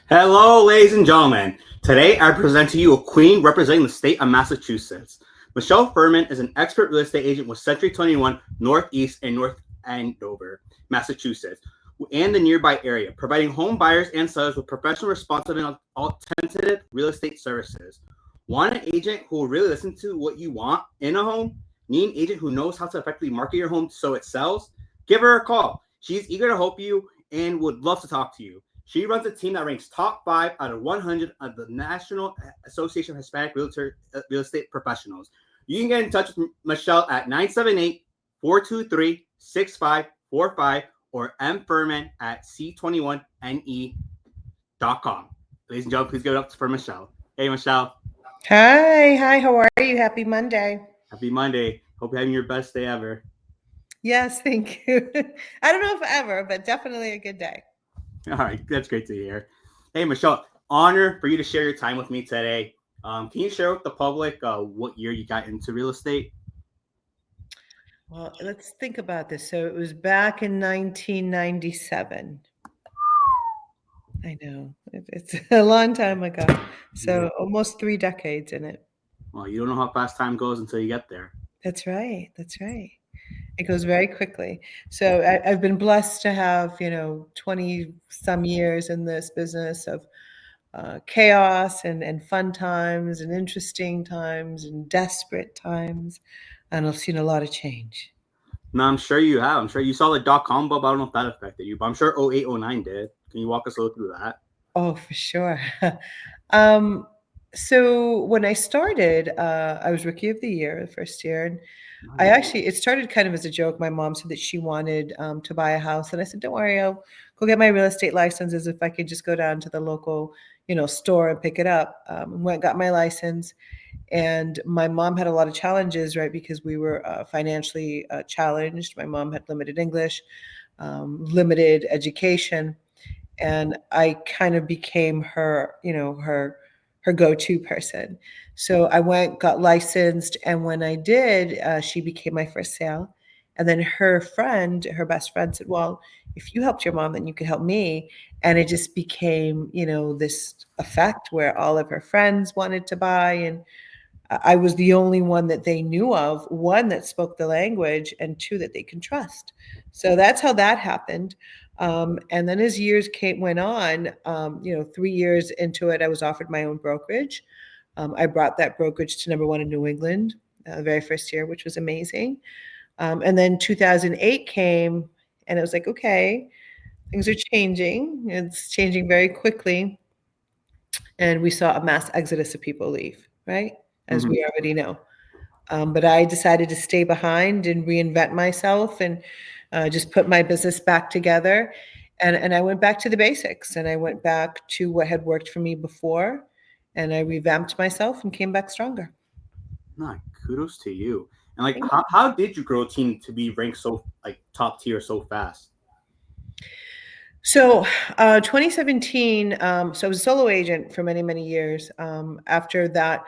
Hello, ladies and gentlemen. Today, I present to you a queen representing the state of Massachusetts. Michelle Fermin is an expert real estate agent with Century 21 Northeast and North Andover, Massachusetts, and the nearby area, providing home buyers and sellers with professional, responsive, and attentive real estate services. Want an agent who will really listen to what you want in a home? Need an agent who knows how to effectively market your home so it sells? Give her a call. She's eager to help you and would love to talk to you. She runs a team that ranks top 5 out of 100 of the National Association of Hispanic Real Estate Professionals. You can get in touch with Michelle at 978-423-6545 or mfermin at c21ne.com. Ladies and gentlemen, please give it up for Michelle. Hey, Michelle. Hi, how are you? Happy Monday. Happy Monday. Hope you're having your best day ever. Yes, thank you. I don't know if ever, but definitely a good day. All right, that's great to hear. Hey, Michelle, honor for you to share your time with me today. Can you share with the public what year you got into real estate? Well, let's think about this. So it was back in 1997. I know, it's a long time ago. So almost 3 decades in it. Well, you don't know how fast time goes until you get there. That's right. It goes very quickly. So I've been blessed to have, 20 some years in this business of chaos and fun times and interesting times and desperate times. And I've seen a lot of change. No, I'm sure you have. I'm sure you saw the .com bubble. I don't know if that affected you, but I'm sure 08, 09 did. Can you walk us a little through that? Oh, for sure. So when I started, I was Rookie of the Year the first year. And it started kind of as a joke. My mom said that she wanted to buy a house. And I said, don't worry, I'll go get my real estate licenses if I could just go down to the local, store and pick it up. Went, got my license. And my mom had a lot of challenges, right? Because we were financially challenged. My mom had limited English, limited education. And I kind of became her, her go-to person. So I went, got licensed, and when I did, she became my first sale. And then her friend, her best friend, said, "Well, if you helped your mom, then you could help me." And it just became, this effect where all of her friends wanted to buy, and I was the only one that they knew of, one that spoke the language, and two that they can trust. So that's how that happened. And then as went on, 3 years into it, I was offered my own brokerage. I brought that brokerage to number one in New England the very first year, which was amazing. And then 2008 came, and it was like, okay, things are changing. It's changing very quickly. And we saw a mass exodus of people leave, right? As we already know. But I decided to stay behind and reinvent myself and just put my business back together. And I went back to the basics, and I went back to what had worked for me before, and I revamped myself and came back stronger. No, kudos to you. And like, how did you grow a team to be ranked so like top tier so fast? So 2017, so I was a solo agent for many, many years. After that,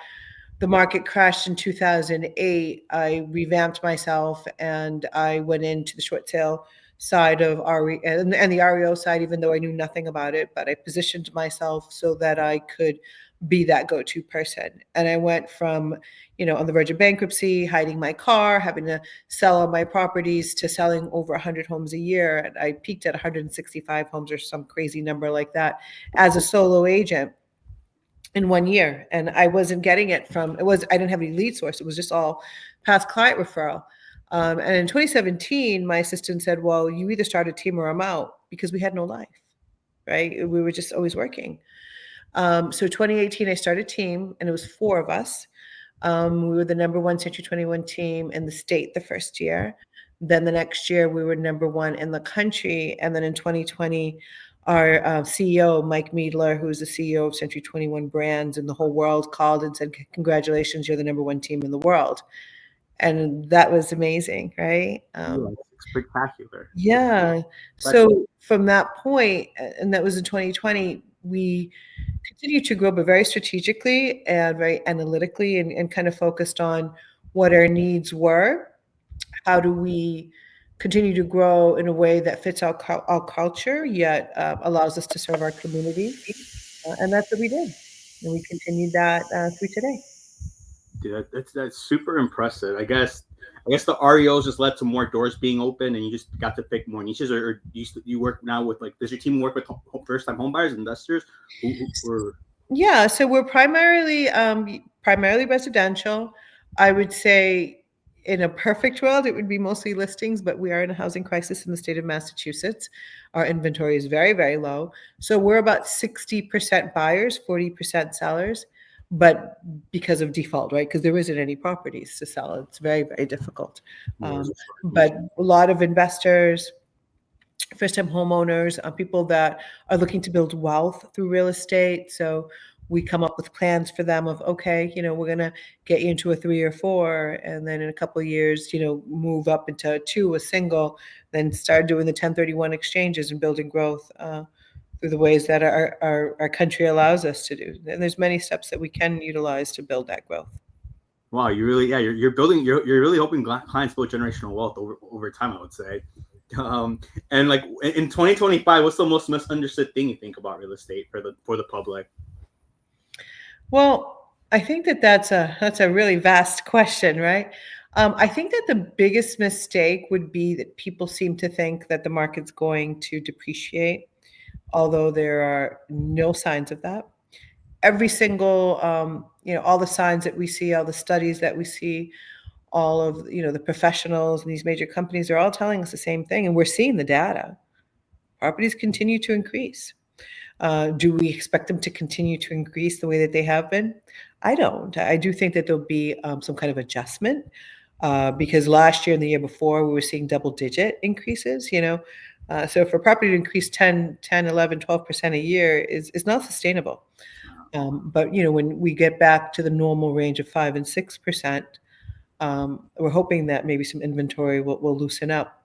the market crashed in 2008. I revamped myself and I went into the short sale side of RE and the REO side, even though I knew nothing about it, but I positioned myself so that I could be that go-to person. And I went from, on the verge of bankruptcy, hiding my car, having to sell all my properties, to selling over 100 homes a year. And I peaked at 165 homes or some crazy number like that as a solo agent in 1 year. And I wasn't getting it I didn't have any lead source. It was just all past client referral. And in 2017, my assistant said, well, you either start a team or I'm out, because we had no life, right? We were just always working. So 2018, I started a team, and it was 4 of us. We were the number one Century 21 team in the state the first year. Then the next year, we were number one in the country. And then in 2020, our CEO, Mike Meadler, who's the CEO of Century 21 Brands in the whole world, called and said, congratulations, you're the number one team in the world. And that was amazing, right? It's spectacular. Yeah. So from that point, and that was in 2020, we continued to grow, but very strategically and very analytically, and kind of focused on what our needs were. How do we continue to grow in a way that fits our culture, yet allows us to serve our community? And that's what we did. And we continued that through today. Dude, that's super impressive. I guess the REOs just led to more doors being open, and you just got to pick more niches. Or you work now with like, does your team work with first time home buyers, investors, or Yeah, so we're primarily residential. I would say in a perfect world, it would be mostly listings, but we are in a housing crisis in the state of Massachusetts. Our inventory is very, very low. So we're about 60% buyers, 40% sellers, but because of default, right? Because there isn't any properties to sell. It's very, very difficult. yeah, But a lot of investors, first-time homeowners, people that are looking to build wealth through real estate. So we come up with plans for them of, okay, we're going to get you into a 3 or 4, and then in a couple of years, move up into a 2, a single, then start doing the 1031 exchanges and building growth through the ways that our country allows us to do. And there's many steps that we can utilize to build that growth. wow, you really, yeah, you're building, you're really helping clients build generational wealth over time, I would say. And like in 2025, what's the most misunderstood thing you think about real estate for the public? Well, I think that that's a really vast question, right? I think that the biggest mistake would be that people seem to think that the market's going to depreciate, although there are no signs of that. Every single, all the signs that we see, all the studies that we see, all of the professionals and these major companies are all telling us the same thing, and we're seeing the data. Properties continue to increase. Do we expect them to continue to increase the way that they have been? I don't. I do think that there'll be some kind of adjustment because last year and the year before, we were seeing double-digit increases, So for property to increase 10, 11, 12% a year is not sustainable. But, when we get back to the normal range of 5 and 6%, we're hoping that maybe some inventory will loosen up.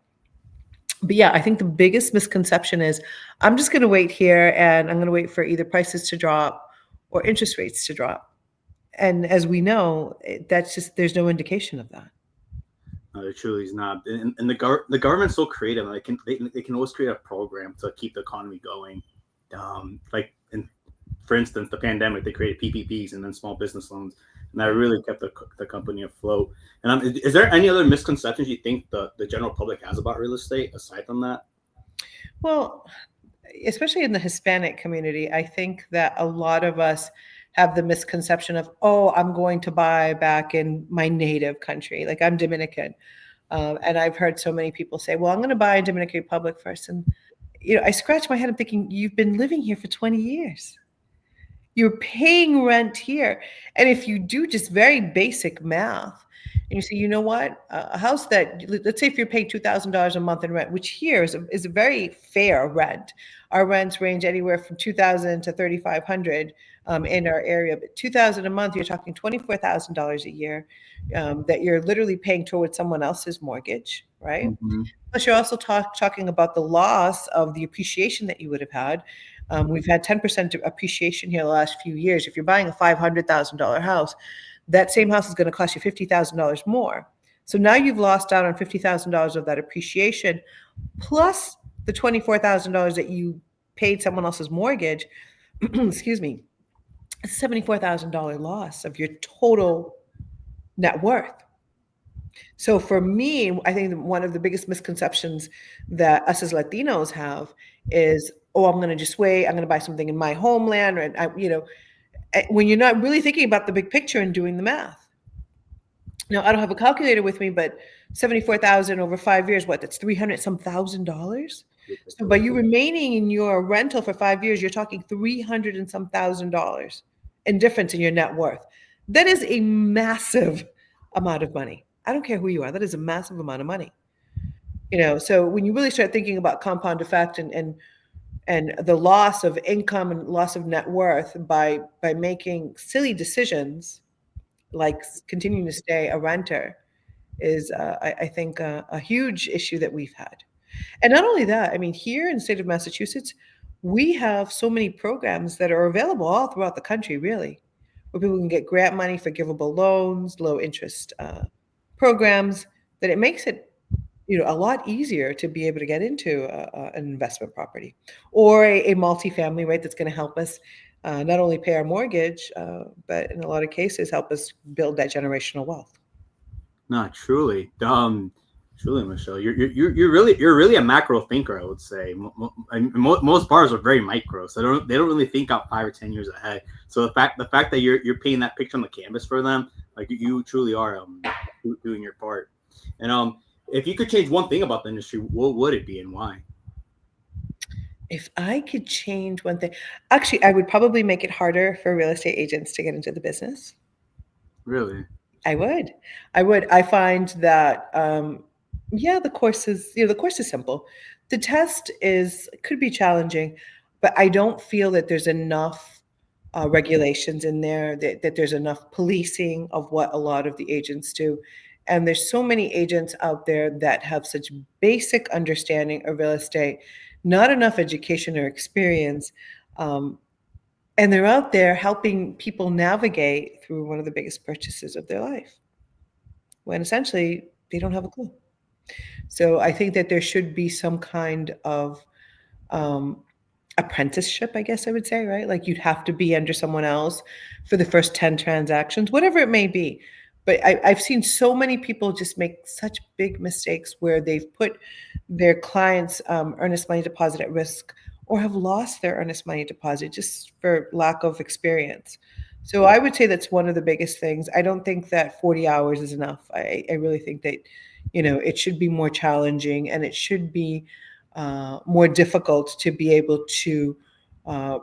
But yeah, I think the biggest misconception is I'm just going to wait here and I'm going to wait for either prices to drop or interest rates to drop. And as we know, that's just, there's no indication of that. No, it truly is not. And the government's so creative. They can always create a program to keep the economy going. Like for instance, the pandemic, they created PPPs and then small business loans, and that really kept the company afloat. And is there any other misconceptions you think the general public has about real estate aside from that? Well, especially in the Hispanic community, I think that a lot of us have the misconception of, oh, I'm going to buy back in my native country. Like I'm Dominican. And I've heard so many people say, well, I'm going to buy in Dominican Republic first. And, I scratch my head. I'm thinking, you've been living here for 20 years. You're paying rent here. And if you do just very basic math, and you say, you know what, a house that, let's say if you're paying $2,000 a month in rent, which here is a very fair rent. Our rents range anywhere from $2,000 to $3,500 in our area. But $2,000 a month, you're talking $24,000 a year that you're literally paying towards someone else's mortgage, right? Mm-hmm. Plus, you're also talking about the loss of the appreciation that you would have had. We've had 10% appreciation here the last few years. If you're buying a $500,000 house, that same house is going to cost you $50,000 more. So now you've lost out on $50,000 of that appreciation, plus the $24,000 that you paid someone else's mortgage. Excuse me, a $74,000 loss of your total net worth. So for me, I think one of the biggest misconceptions that us as Latinos have is, oh, I'm going to just wait. I'm going to buy something in my homeland, when you're not really thinking about the big picture and doing the math. Now, I don't have a calculator with me, but 74,000 over 5 years, that's 300 some thousand dollars. So by you remaining in your rental for 5 years, you're talking 300 and some $1,000 in difference in your net worth. That is a massive amount of money. I don't care who you are. That is a massive amount of money. So when you really start thinking about compound effect and the loss of income and loss of net worth by making silly decisions like continuing to stay a renter is, I think, a huge issue that we've had. And not only that, I mean, here in the state of Massachusetts, we have so many programs that are available all throughout the country, really, where people can get grant money, forgivable loans, low interest programs, that it makes it a lot easier to be able to get into an investment property or a multifamily, right? That's going to help us not only pay our mortgage, but in a lot of cases help us build that generational wealth. No, truly. Truly, Michelle, you're really a macro thinker. I would say most bars are very micro, so they don't really think out 5 or 10 years ahead. So the fact that you're painting that picture on the canvas for them, like you truly are doing your part. And if you could change one thing about the industry, what would it be and why? If I could change one thing, actually, I would probably make it harder for real estate agents to get into the business. Really? I would. I would. I find that, yeah, the course is simple. The test could be challenging, but I don't feel that there's enough regulations in there, that there's enough policing of what a lot of the agents do. And there's so many agents out there that have such basic understanding of real estate, not enough education or experience. Um, and they're out there helping people navigate through one of the biggest purchases of their life when essentially they don't have a clue. So I think that there should be some kind of um, apprenticeship, I guess I would say, right? Like you'd have to be under someone else for the first 10 transactions, whatever it may be. But I've seen so many people just make such big mistakes where they've put their clients' earnest money deposit at risk or have lost their earnest money deposit just for lack of experience. So I would say that's one of the biggest things. I don't think that 40 hours is enough. I really think that, it should be more challenging and it should be more difficult to be able to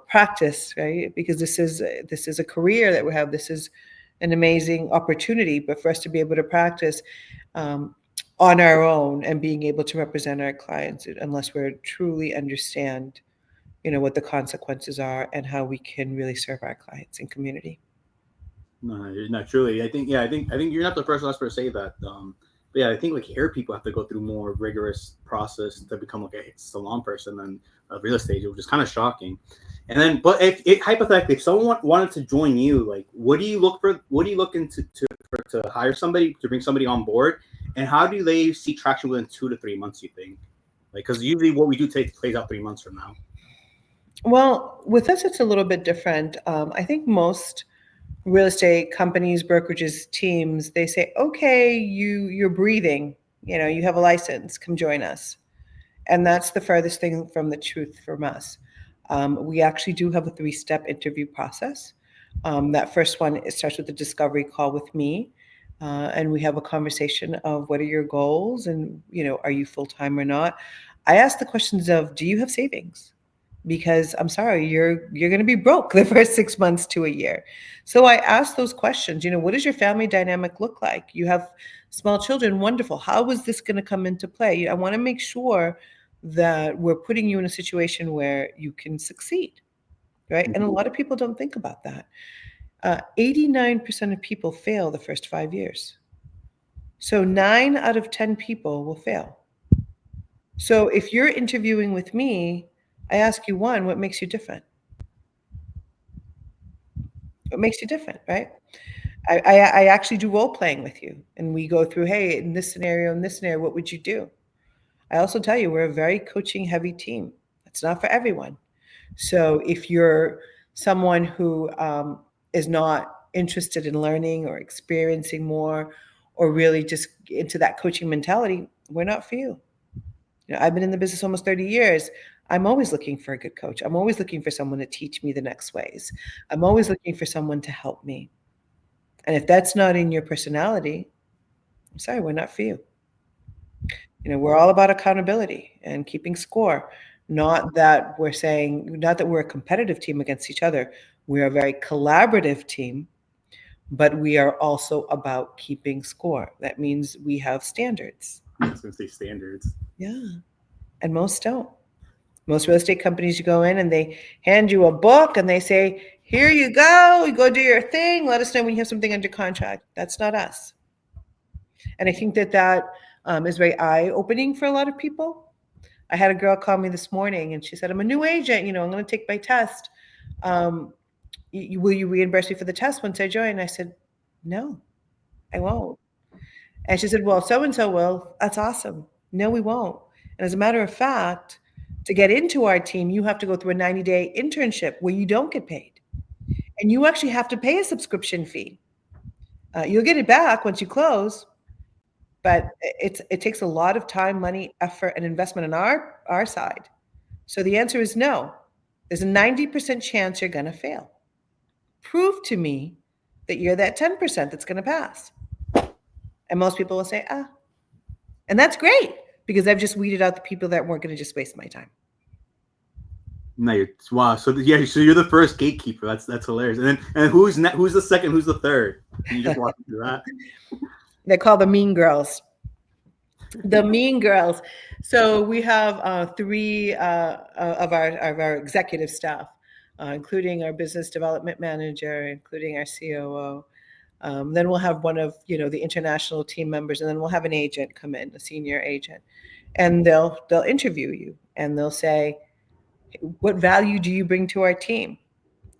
practice, right? Because this is a career that we have. This is an amazing opportunity, but for us to be able to practice um, on our own and being able to represent our clients, unless we truly understand, what the consequences are and how we can really serve our clients and community. No, not truly. I think you're not the first to say that. But yeah, I think like hair people have to go through more rigorous process to become like a salon person than a real estate agent, which is kind of shocking. And then, but if hypothetically, if someone wanted to join you, like, what do you look for? What do you look into to hire somebody to bring somebody on board? And how do they see traction within 2 to 3 months? You think, like, because usually what we do take plays out 3 months from now. Well, with us, it's a little bit different. I think most real estate companies, brokerages, teams, they say, okay, you're breathing, you have a license, come join us. And that's the furthest thing from the truth from us. We actually do have a 3-step interview process. That first one, it starts with a discovery call with me. And we have a conversation of what are your goals and, are you full-time or not? I ask the questions of, do you have savings? Because I'm sorry, you're going to be broke the first 6 months to a year. So I ask those questions. What does your family dynamic look like? You have small children, wonderful. How is this going to come into play? I want to make sure that we're putting you in a situation where you can succeed, right? And a lot of people don't think about that. 89% of people fail the first 5 years. So 9 out of 10 people will fail. So if you're interviewing with me, I ask you, one, what makes you different? What makes you different, right? I actually do role playing with you, and we go through, hey, in this scenario, what would you do? I also tell you we're a very coaching heavy team. It's not for everyone. So if you're someone who is not interested in learning or experiencing more, or really just into that coaching mentality, we're not for you. I've been in the business almost 30 years. I'm always looking for a good coach. I'm always looking for someone to teach me the next ways. I'm always looking for someone to help me. And if that's not in your personality, I'm sorry, we're not for you. We're all about accountability and keeping score. Not that we're a competitive team against each other. We're a very collaborative team, but we are also about keeping score. That means we have standards. I was gonna say standards. Yeah. And most don't. Most real estate companies, you go in and they hand you a book and they say, here you go do your thing. Let us know when you have something under contract. That's not us. And I think that is very eye-opening for a lot of people. I had a girl call me this morning and she said, I'm a new agent. I'm going to take my test. Will you reimburse me for the test once I join? I said, no, I won't. And she said, well, so-and-so will. That's awesome. No, we won't. And as a matter of fact, to get into our team, you have to go through a 90-day internship where you don't get paid. and you actually have to pay a subscription fee. You'll get it back once you close, but it takes a lot of time, money, effort, and investment on our side. So the answer is no. There's a 90% chance you're going to fail. Prove to me that you're that 10% that's going to pass. And most people will say, ah. And that's great because I've just weeded out the people that weren't going to just waste my time. No, wow. So yeah, so you're the first gatekeeper. That's hilarious. And who's the second? Who's the third? Can you just walk me through that? They call the mean girls. The mean girls. So we have three of our executive staff, including our business development manager, including our COO. Then we'll have one of the international team members, and then we'll have an agent come in, a senior agent, and they'll interview you, and they'll say, what value do you bring to our team?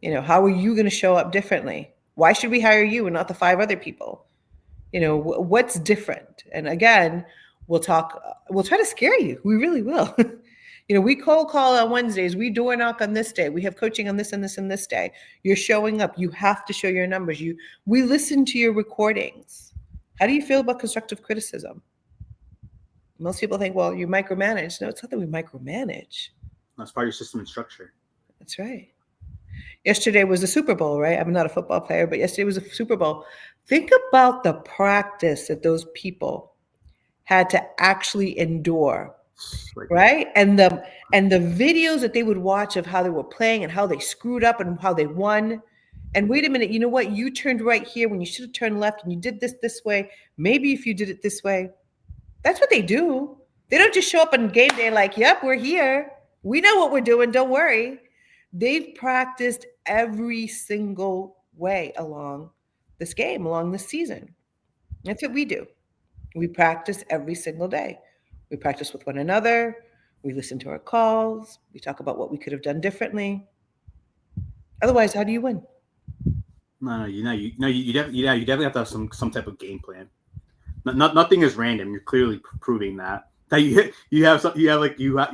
How are you going to show up differently? Why should we hire you and not the 5 other people? What's different? And again, we'll try to scare you. We really will. We cold call on Wednesdays. We door knock on this day. We have coaching on this and this and this day. You're showing up. You have to show your numbers. We listen to your recordings. How do you feel about constructive criticism? Most people think, well, you micromanage. No, it's not that we micromanage. That's part of your system and structure. That's right. Yesterday was the Super Bowl, right? I'm not a football player, but yesterday was a Super Bowl. Think about the practice that those people had to actually endure, right? And the videos that they would watch of how they were playing and how they screwed up and how they won. And wait a minute, you know what? You turned right here when you should have turned left, and you did this way. Maybe if you did it this way. That's what they do. They don't just show up on game day like, yep, we're here. We know what we're doing. Don't worry. They've practiced every single way along this game, along this season. That's what we do. We practice every single day. We practice with one another. We listen to our calls. We talk about what we could have done differently. Otherwise, how do you win? No, you definitely have to have some type of game plan. Nothing is random. You're clearly proving that you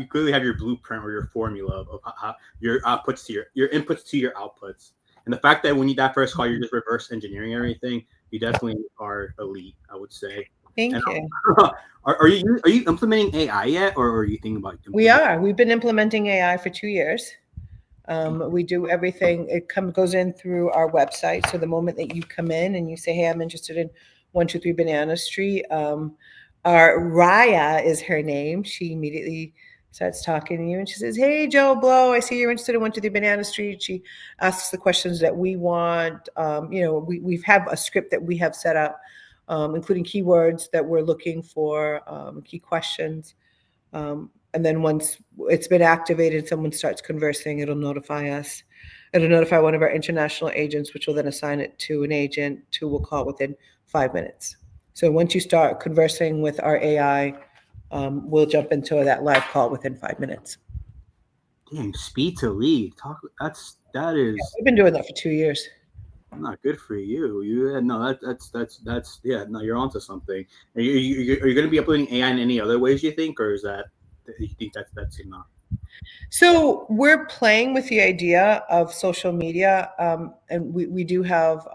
clearly have your blueprint or your formula of how your outputs to your inputs to your outputs. And the fact that when you that first call, you're just reverse engineering everything, you definitely are elite, I would say. Thank you. Are you implementing AI yet, or are you thinking about? We are. We've been implementing AI for 2 years. We do everything. It goes in through our website. So the moment that you come in and you say, "Hey, I'm interested in 123 Banana Street," our Raya is her name. She immediately starts talking to you and she says, "Hey, Joe Blow, I see you're interested in 123 Banana Street." She asks the questions that we want. We have a script that we have set up, including keywords that we're looking for, key questions. And then once it's been activated, someone starts conversing, it'll notify us. It'll notify one of our international agents, which will then assign it to an agent who will call within 5 minutes. So once you start conversing with our AI, we'll jump into that live call within 5 minutes. Dang, speed to lead. That is. We've been doing that for 2 years. Not good for you. That's no, you're onto something. Are you going to be uploading AI in any other ways, you think, or is that you think that's enough? So we're playing with the idea of social media, and we do have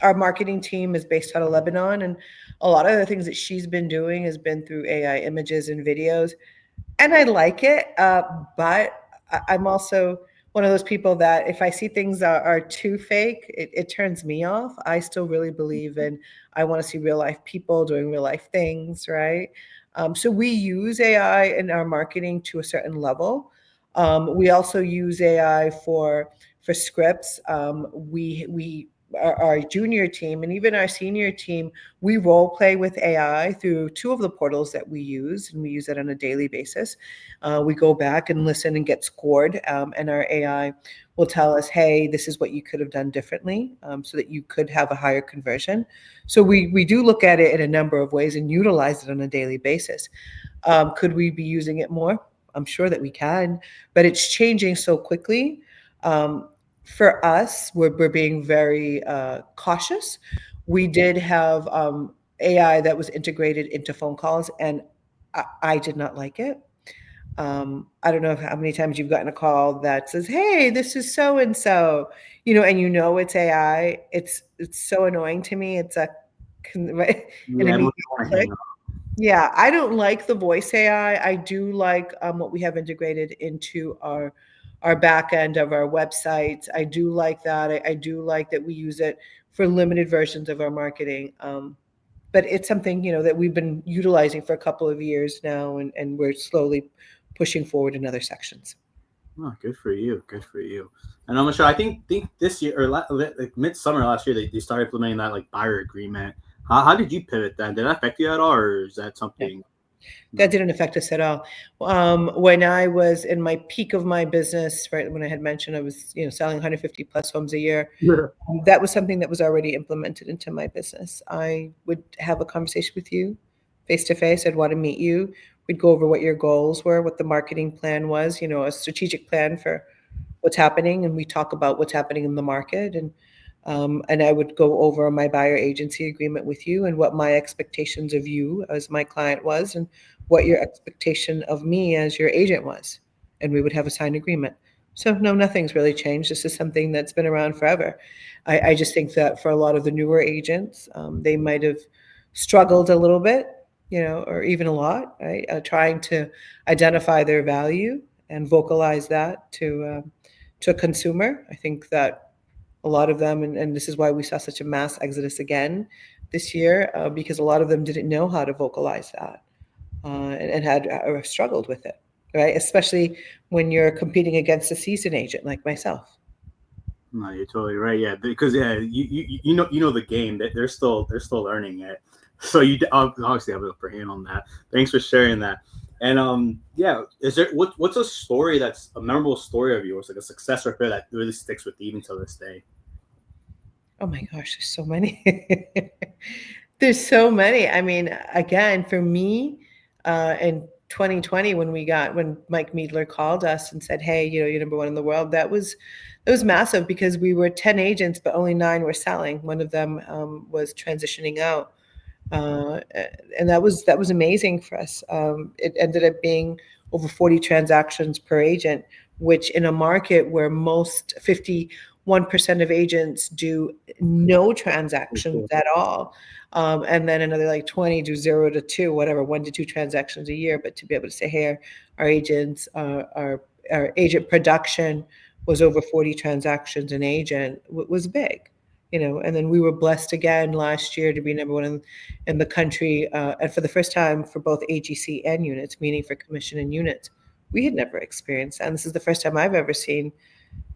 our marketing team is based out of Lebanon, and a lot of the things that she's been doing has been through AI images and videos, and I like it, but I'm also one of those people that if I see things are too fake, it turns me off. I still really believe in, I want to see real life people doing real life things, right? So we use AI in our marketing to a certain level. We also use AI for scripts. Our junior team and even our senior team, we role play with AI through 2 of the portals that we use, and we use that on a daily basis. We go back and listen and get scored, and our AI will tell us, hey, this is what you could have done differently, so that you could have a higher conversion. So we do look at it in a number of ways and utilize it on a daily basis. Could we be using it more? I'm sure that we can, but it's changing so quickly. For us, we're being very cautious. We did have AI that was integrated into phone calls, and I did not like it. I don't know how many times you've gotten a call that says, "Hey, this is so and so," and it's AI. It's so annoying to me. It's right, an Yeah, everyone immediate want to click. hang up. Yeah, I don't like the voice AI. I do like what we have integrated into our back end of our websites. I do like that. I do like that we use it for limited versions of our marketing. But it's something that we've been utilizing for a couple of years now, and we're slowly pushing forward in other sections. Oh, good for you. Good for you. And I'm sure. I think this year or like midsummer last year, they started implementing that like buyer agreement. How did you pivot then? Did that affect you at all, or is that Yeah. something? That No. didn't affect us at all. When I was in my peak of my business, right when I had mentioned I was, selling 150 plus homes a year, Yeah. that was something that was already implemented into my business. I would have a conversation with you face to face. I'd want to meet you. We'd go over what your goals were, what the marketing plan was, a strategic plan for what's happening, and we talk about what's happening in the market, and I would go over my buyer agency agreement with you and what my expectations of you as my client was, and what your expectation of me as your agent was, and we would have a signed agreement. So no, nothing's really changed. This is something that's been around forever. I just think that for a lot of the newer agents, they might have struggled a little bit, or even a lot, right? Trying to identify their value and vocalize that to a consumer. I think that a lot of them, and this is why we saw such a mass exodus again this year, because a lot of them didn't know how to vocalize that, and had struggled with it, right? Especially when you're competing against a seasoned agent like myself. No, you're totally right. Yeah, because you know the game that they're still learning it. So you obviously have an upper hand on that. Thanks for sharing that. And yeah, is there what's a story that's a memorable story of yours, like a success or failure that really sticks with you even to this day? Oh my gosh, there's so many. There's so many. I mean, again, for me, in 2020, when Mike Meadler called us and said, "Hey, you're number one in the world," that was massive because we were 10 agents, but only 9 were selling. One of them was transitioning out, uh, and that was amazing for us. It ended up being over 40 transactions per agent, which in a market where most 51% of agents do no transactions at all, and then another like 20 do 0 to 2, whatever, 1 to 2 transactions a year. But to be able to say, "Hey, our agents, our agent production was over 40 transactions an agent," was big. And then we were blessed again last year to be number one in the country, and for the first time for both AGC and units, meaning for commission and units. We had never experienced that, and this is the first time I've ever seen,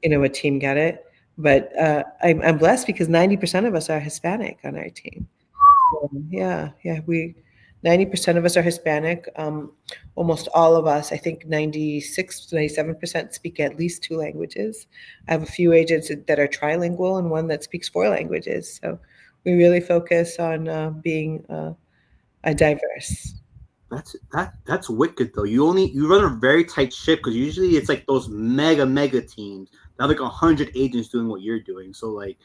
a team get it. But I'm blessed because 90% of us are Hispanic on our team. Yeah, yeah, 90% of us are Hispanic. Almost all of us, I think 96 to 97% speak at least 2 languages. I have a few agents that are trilingual and one that speaks 4 languages. So we really focus on being a diverse. That's wicked though. You run a very tight ship because usually it's like those mega teams. Now like 100 agents doing what you're doing. So like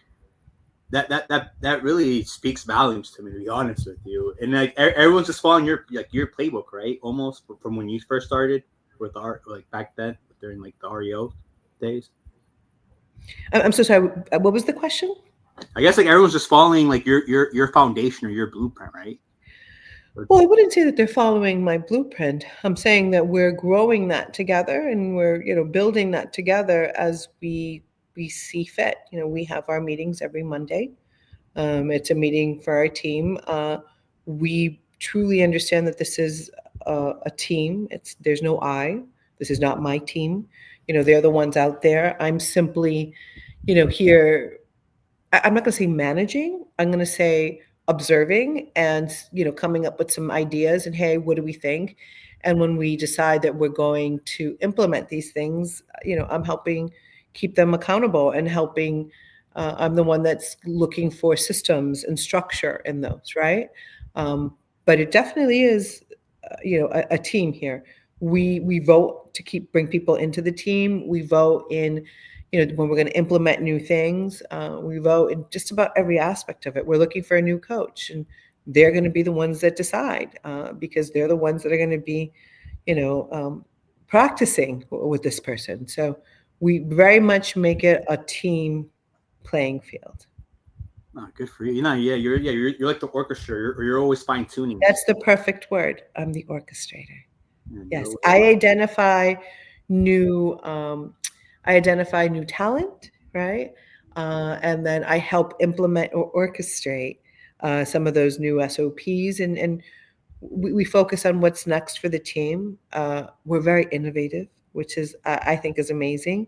that really speaks volumes to me, to be honest with you. And like everyone's just following your playbook, right? Almost from when you first started with our like back then during like the REO days. I'm so sorry. What was the question? I guess like everyone's just following like your foundation or your blueprint, right? Well, I wouldn't say that they're following my blueprint. I'm saying that we're growing that together and we're, building that together as we see fit. We have our meetings every Monday. It's a meeting for our team. We truly understand that this is a team. There's no I. This is not my team. They're the ones out there. I'm simply, here. I'm not going to say managing. I'm going to say observing and coming up with some ideas and, hey, what do we think? And when we decide that we're going to implement these things, I'm helping keep them accountable and helping. I'm the one that's looking for systems and structure in those, right? Um, but it definitely is, a team here. We vote to bring people into the team. We vote in when we're going to implement new things. We vote in just about every aspect of it. We're looking for a new coach, and they're going to be the ones that decide because they're the ones that are going to be, you know, um, practicing with this person. So we very much make it a team playing field. Oh, good for you. You're like the orchestrator, or you're always fine tuning. That's the perfect word. I'm the orchestrator. Yeah, Yes, new I identify new talent, right? And then I help implement or orchestrate some of those new SOPs, and we focus on what's next for the team. We're very innovative, which is I think is amazing.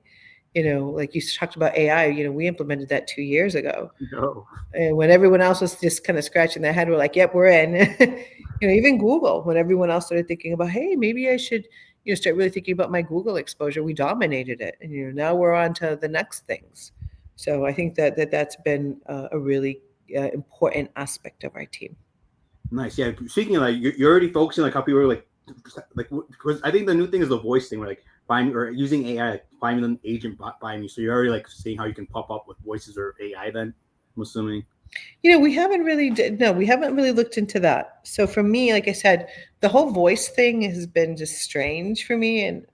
Like you talked about AI, we implemented that 2 years ago. no. And when everyone else was just kind of scratching their head, we're like, yep, we're in. Even Google, when everyone else started thinking about, hey, maybe I should, start really thinking about my Google exposure, we dominated it. And, now we're on to the next things. So I think that's been a really important aspect of our team. Nice. Yeah. Speaking of like, you're already focusing like how people are like, because I think the new thing is the voice thing, where like find or using AI, like finding an agent by me. So you're already like seeing how you can pop up with voices or AI. Then I'm assuming. We haven't really we haven't really looked into that. So for me, like I said, the whole voice thing has been just strange for me, and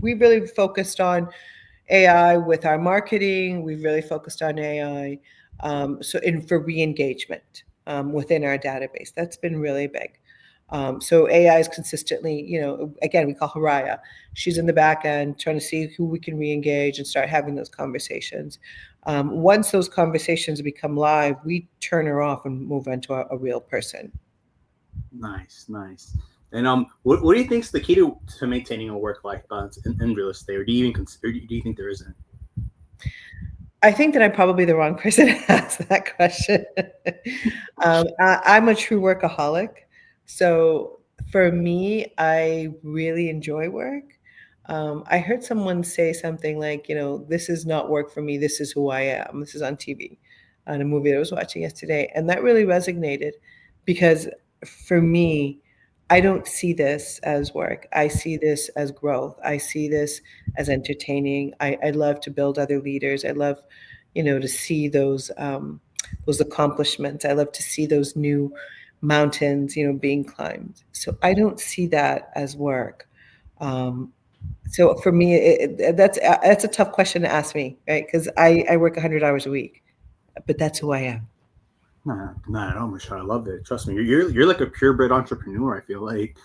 we really focused on AI with our marketing. We've really focused on AI, for re-engagement within our database. That's been really big. So AI is consistently, again, we call Haraya. She's in the back end trying to see who we can re-engage and start having those conversations. Once those conversations become live, we turn her off and move on to a real person. Nice, nice. And what do you think is the key to maintaining a work-life balance in real estate, or do you even consider? Do you think there isn't? I think that I'm probably the wrong person to ask that question. I'm a true workaholic. So for me, I really enjoy work. I heard someone say something like, this is not work for me. This is who I am. This is on TV, on a movie that I was watching yesterday. And that really resonated because for me, I don't see this as work. I see this as growth. I see this as entertaining. I love to build other leaders. I love, to see those accomplishments. I love to see those new mountains, being climbed. So I don't see that as work. So for me, that's a tough question to ask me, right? Because I work 100 hours a week, but that's who I am. Nah, not at all, Michelle. I love it. Trust me, you're like a purebred entrepreneur. I feel like,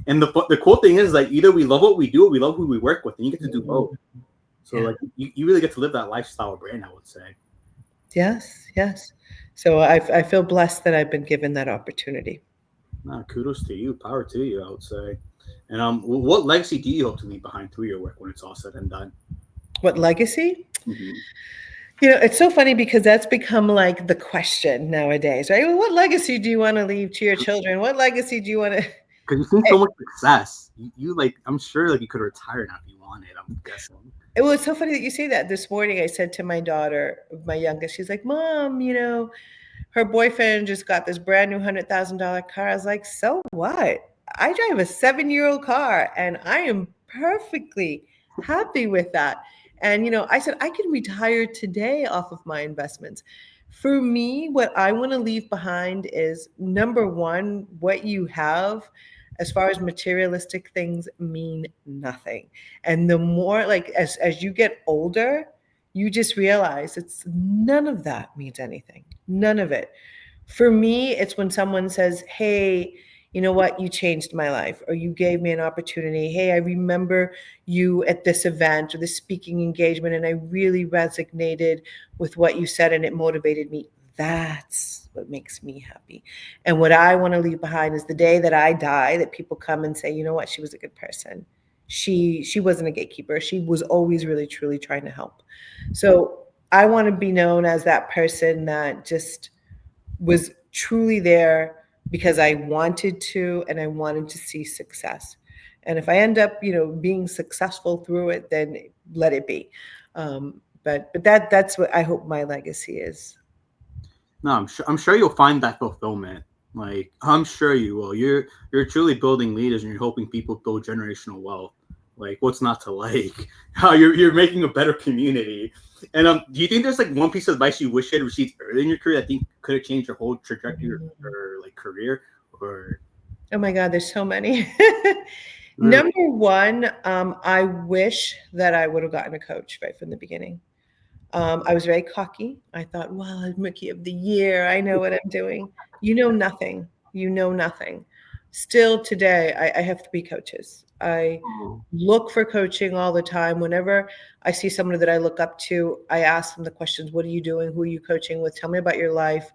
and the cool thing is like either we love what we do, or we love who we work with, and you get to do both. So Yeah. like you really get to live that lifestyle brand, I would say. Yes, yes. So I feel blessed that I've been given that opportunity. Nah, kudos to you, power to you, I would say. And what legacy do you hope to leave behind through your work when it's all said and done? What legacy? Mm-hmm. It's so funny because that's become like the question nowadays, right? Well, what legacy do you want to leave to your children? What legacy do you want to? Because you've seen so much success, you like I'm sure like you could retire now if you wanted. I'm guessing. Well, it's so funny that you say that. This morning, I said to my daughter, my youngest, she's like, "Mom, her boyfriend just got this brand new $100,000 car." I was like, "So what? I drive a 7-year-old car, and I am perfectly happy with that." And I said I can retire today off of my investments. For me, what I want to leave behind is number one, what you have as far as materialistic things mean nothing. And the more like as you get older, you just realize it's none of that means anything. None of it. For me, it's when someone says, "Hey, you know what? You changed my life," or "You gave me an opportunity. Hey, I remember you at this event or this speaking engagement, and I really resonated with what you said, and it motivated me." That's what makes me happy. And what I want to leave behind is the day that I die, that people come and say, "You know what? She was a good person. She wasn't a gatekeeper. She was always really truly trying to help." So I want to be known as that person that just was truly there because I wanted to and I wanted to see success. And if I end up, being successful through it, then let it be. But that's what I hope my legacy is. No, I'm sure you'll find that fulfillment. Like I'm sure you will. You're truly building leaders, and you're helping people build generational wealth. Like what's not to like? How you're making a better community. And do you think there's like one piece of advice you wish you had received early in your career that think could have changed your whole trajectory or like career? Or Oh my God, there's so many. Really? Number one, I wish that I would have gotten a coach right from the beginning. I was very cocky. I thought, well, I'm rookie of the year. I know what I'm doing. You know nothing. You know nothing. Still today, I have three coaches. I Oh, look for coaching all the time. Whenever I see someone that I look up to, I ask them the questions: what are you doing? Who are you coaching with? Tell me about your life.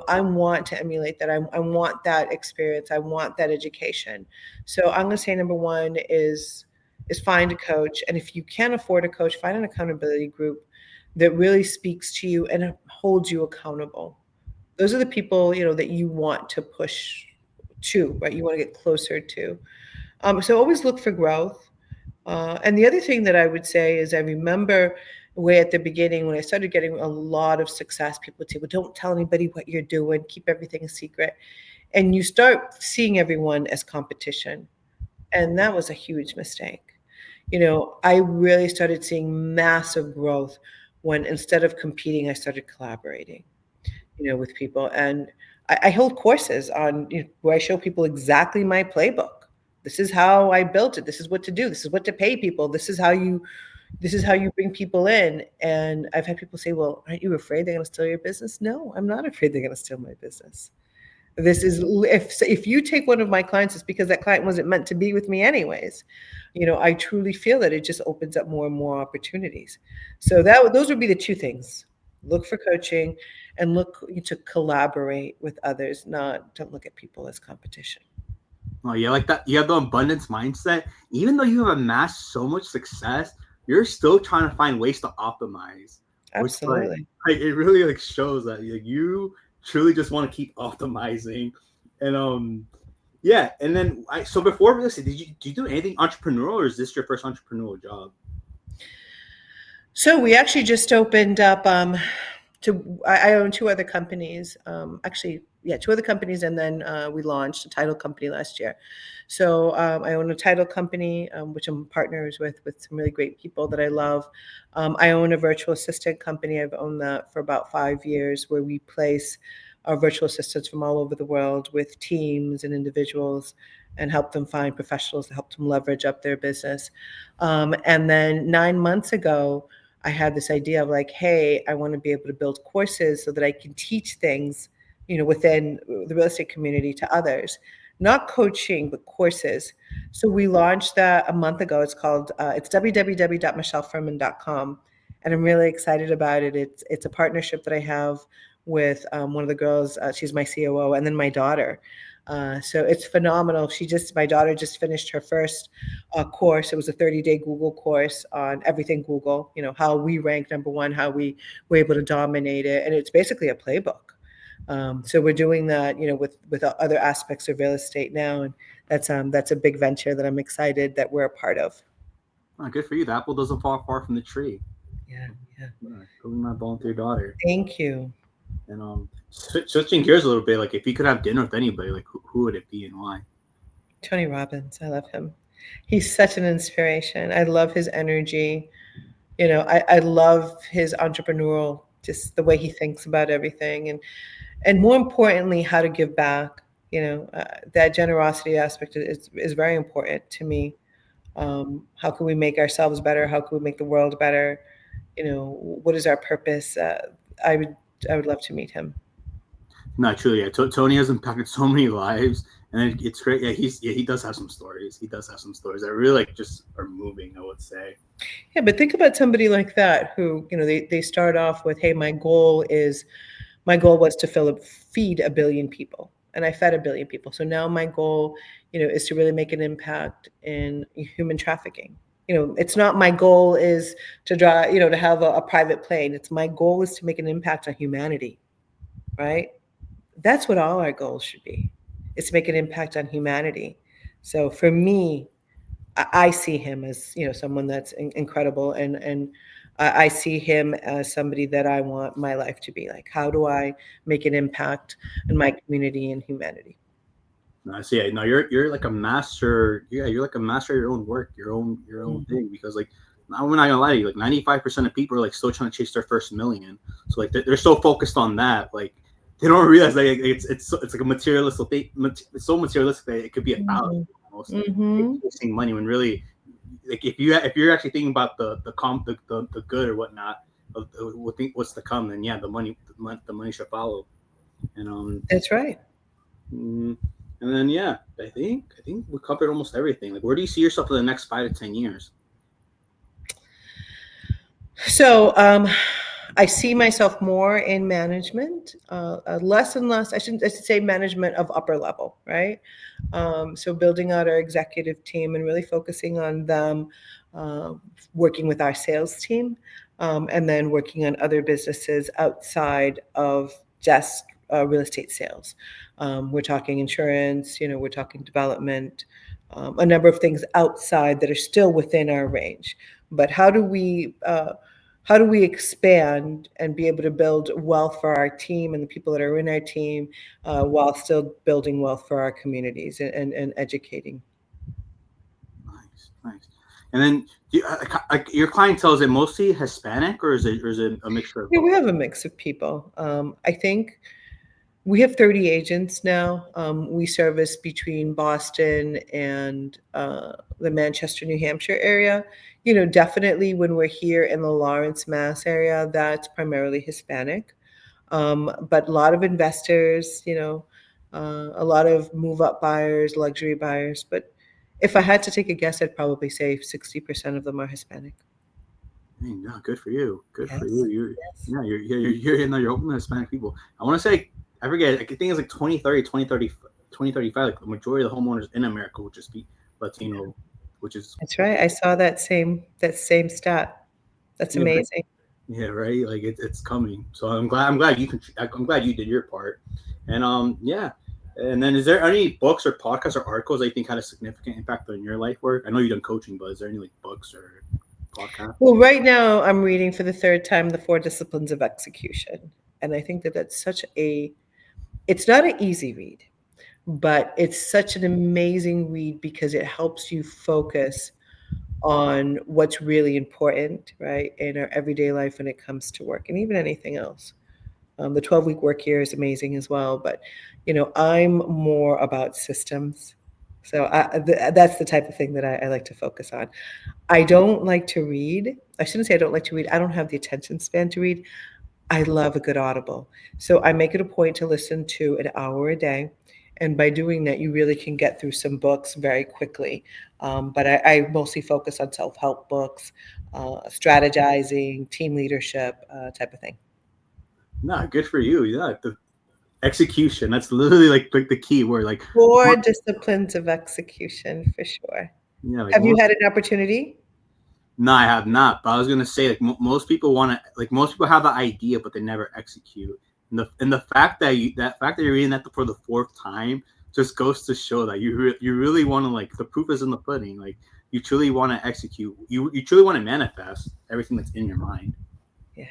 I want to emulate that. I want that experience. I want that education. So I'm going to say number one is find a coach. And if you can't afford a coach, find an accountability group that really speaks to you and holds you accountable. Those are the people, that you want to push to, right? You want to get closer to. So always look for growth. And the other thing that I would say is I remember way at the beginning when I started getting a lot of success, people would say, well, don't tell anybody what you're doing, keep everything a secret. And you start seeing everyone as competition. And that was a huge mistake. I really started seeing massive growth when instead of competing, I started collaborating, with people. And I hold courses on where I show people exactly my playbook. This is how I built it. This is what to do. This is what to pay people. This is how you bring people in. And I've had people say, well, aren't you afraid they're going to steal your business? No, I'm not afraid they're going to steal my business. This is if you take one of my clients, it's because that client wasn't meant to be with me anyways. I truly feel that it just opens up more and more opportunities. So those would be the two things. Look for coaching and look to collaborate with others, not don't look at people as competition. oh, yeah, like that. You have the abundance mindset. Even though you have amassed so much success, you're still trying to find ways to optimize, which Absolutely. like it really like shows that you truly just want to keep optimizing, and yeah. And then so before this, did you do anything entrepreneurial, or is this your first entrepreneurial job? So we actually just opened up I own two other companies. Actually, yeah, two other companies, and then we launched a title company last year. So I own a title company, which I'm partners with some really great people that I love. I own a virtual assistant company. I've owned that for about 5 years, where we place our virtual assistants from all over the world with teams and individuals and help them find professionals to help them leverage up their business. And then 9 months ago, I had this idea of like, hey, I want to be able to build courses so that I can teach things, within the real estate community to others, not coaching, but courses. So we launched that a month ago. It's www.michellefermin.com. And I'm really excited about it. It's a partnership that I have with one of the girls. She's my COO, and then my daughter. So it's phenomenal. My daughter just finished her first course. It was a 30-day Google course on everything Google, how we rank number one, how we were able to dominate it. And it's basically a playbook. So we're doing that, with other aspects of real estate now. And that's a big venture that I'm excited that we're a part of. Oh, good for you. The apple doesn't fall far from the tree. Yeah. Yeah. Yeah, going my volunteer daughter. Thank you. And switching gears a little bit, like if you could have dinner with anybody, like who would it be and why? Tony Robbins. I love him. He's such an inspiration. I love his energy. I love his entrepreneurial, just the way he thinks about everything. And more importantly, how to give back. That generosity aspect is very important to me. How can we make ourselves better? How can we make the world better? What is our purpose? I would I would love to meet him. No, truly, yeah. Tony has impacted so many lives, and it's great. Yeah, he does have some stories. He does have some stories that really like just are moving, I would say. Yeah, but think about somebody like that who, they start off with, hey, my goal was to feed a billion people, and I fed a billion people. So now my goal, is to really make an impact in human trafficking. It's not my goal is to drive, to have a private plane. It's my goal is to make an impact on humanity, right? That's what all our goals should be. Is to make an impact on humanity. So for me, I see him as someone that's incredible, and I see him as somebody that I want my life to be like. How do I make an impact in my community and humanity? No, so yeah, no, you're like a master. Yeah, you're like a master of your own work, your own Mhm. thing. Because like, I'm not gonna lie to you, like 95% of people are like still trying to chase their first million. So like they're so focused on that, like they don't realize that it's like a materialistic thing. It's so materialistic that it could be a thousand. Mhm. almost Mm-hmm. chasing money when really, like if you're actually thinking about the good or whatnot, what's to come, then yeah, the money should follow. And That's right. mm, and then yeah, I think we covered almost everything. Like, where do you see yourself in the next 5 to 10 years? So I see myself more in management, less and less. I should say management of upper level, right? So building out our executive team and really focusing on them, uh, working with our sales team, and then working on other businesses outside of just real estate sales. We're talking insurance, we're talking development, a number of things outside that are still within our range. But how do we expand and be able to build wealth for our team and the people that are in our team, while still building wealth for our communities and educating? Nice, nice. And then your clientele, is it mostly Hispanic, or is it a mixture of Yeah, we both? have a mix of people. I think we have 30 agents now. We service between Boston and the Manchester, New Hampshire area. Definitely when we're here in the Lawrence, Mass area, that's primarily Hispanic. But a lot of investors, a lot of move up buyers, luxury buyers. But if I had to take a guess, I'd probably say 60% of them are Hispanic. Dang, yeah, good for you. Good for you. Yes. You're Yes. yeah, you're open to Hispanic people. I want to say, I forget. I think it's like 2030, 2030, 2035. Like the majority of the homeowners in America would just be Latino, which is That's right. I saw that same stat. That's yeah, amazing. yeah, right. Like it's coming. So I'm glad you did your part. And yeah. And then, is there any books or podcasts or articles that you think had a significant impact on your life work? I know you've done coaching, but is there any like books or podcasts? Well, right now I'm reading for the third time The Four Disciplines of Execution. And I think that it's not an easy read, but it's such an amazing read because it helps you focus on what's really important, right, in our everyday life when it comes to work and even anything else. The 12-week work year is amazing as well, but I'm more about systems. So that's the type of thing that I like to focus on. I don't like to read. I shouldn't say I don't like to read. I don't have the attention span to read. I love a good audible. So I make it a point to listen to an hour a day. And by doing that, you really can get through some books very quickly. But I mostly focus on self help books, strategizing, team leadership, type of thing. Nah, good for you. Yeah, the execution. That's literally like the key word. Like, Four disciplines of execution for sure. yeah, like Have you most. had an opportunity? No, I have not. But I was gonna say, like, most people want to, like, most people have the idea, but they never execute. And the fact that you're reading that for the fourth time just goes to show that you really want to, like, the proof is in the pudding. Like, you truly want to execute. You truly want to manifest everything that's in your mind. Yeah.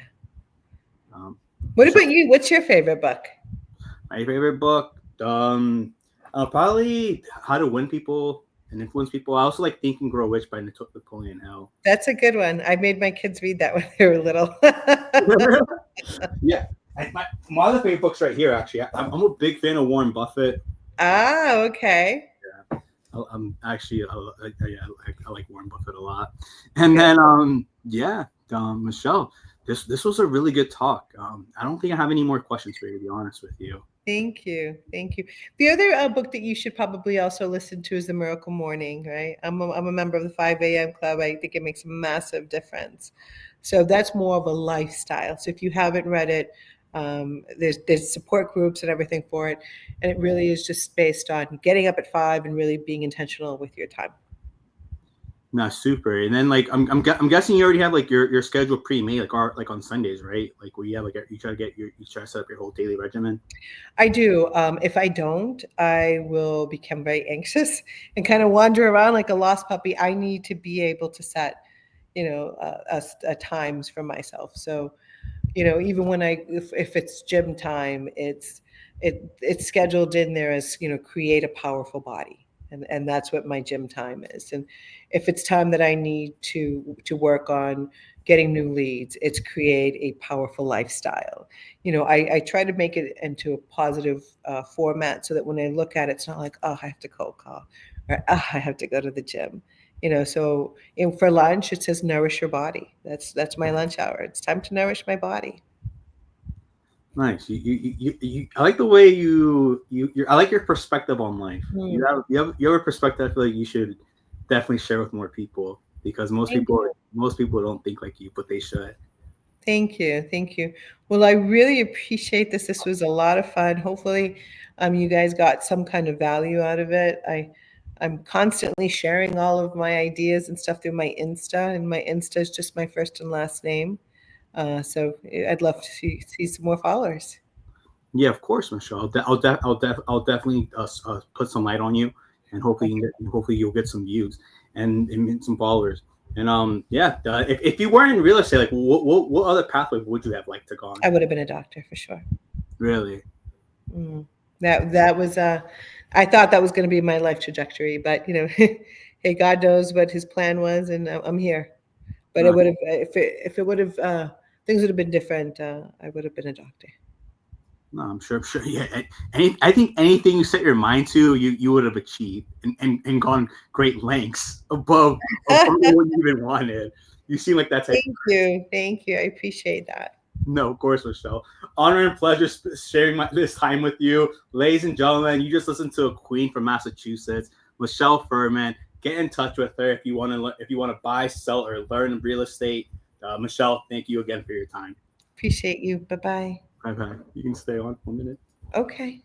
Um, What so about you? What's your favorite book? my favorite book, probably How to Win People and Influence People. I also like Think and Grow Rich by Napoleon Hill. That's a good one. I made my kids read that when they were little. Yeah, my other favorite books right here. Actually, I'm a big fan of Warren Buffett. Ah, okay. I'm actually I like Warren Buffett a lot. And Good. then yeah, Michelle, this was a really good talk. I don't think I have any more questions for you, to be honest with you. Thank you. Thank you. The other book that you should probably also listen to is The Miracle Morning, right? I'm a member of the 5 a.m. club. I think it makes a massive difference. So that's more of a lifestyle. So if you haven't read it, there's support groups and everything for it. And it really is just based on getting up at 5 and really being intentional with your time. No, super. And then, like, I'm guessing you already have like your schedule pre-made, like on Sundays, right? Like, where you have like you try to set up your whole daily regimen. I do. If I don't, I will become very anxious and kind of wander around like a lost puppy. I need to be able to set, times for myself. So, even when if it's gym time, it's scheduled in there as, create a powerful body. And that's what my gym time is. And if it's time that I need to work on getting new leads, it's create a powerful lifestyle. I try to make it into a positive format so that when I look at it, it's not like, oh, I have to cold call, or I have to go to the gym. So for lunch it says nourish your body. That's my lunch hour. It's time to nourish my body. Nice. I like the way I like your perspective on life. Mm, You have a perspective I feel like you should definitely share with more people because thank you. most people don't think like you, but they should. Thank you. Thank you. Well, I really appreciate this. This was a lot of fun. Hopefully, you guys got some kind of value out of it. I'm constantly sharing all of my ideas and stuff through my Insta, and my Insta is just my first and last name. So I'd love to see some more followers. Yeah, of course, Michelle. I'll definitely put some light on you, and Okay. hopefully you'll get some views and some followers. And yeah, if you weren't in real estate, like what other pathway would you have liked to go on? I would have been a doctor for sure. Really? Mm. That was I thought that was going to be my life trajectory, but hey, God knows what His plan was, and I'm here. But it No, would have if it would have things would have been different. I would have been a doctor. no, I'm sure. I'm sure. Yeah. I think anything you set your mind to, you would have achieved and gone great lengths above what you even wanted. You seem like that type. Thank you. I appreciate that. No, of course, Michelle. Honor and pleasure sharing this time with you. Ladies and gentlemen, you just listened to a queen from Massachusetts, Michelle Fermin. Get in touch with her if you want to buy, sell, or learn real estate. Michelle, thank you again for your time. Appreciate you. Bye bye. Bye bye. You can stay on 1 minute. Okay.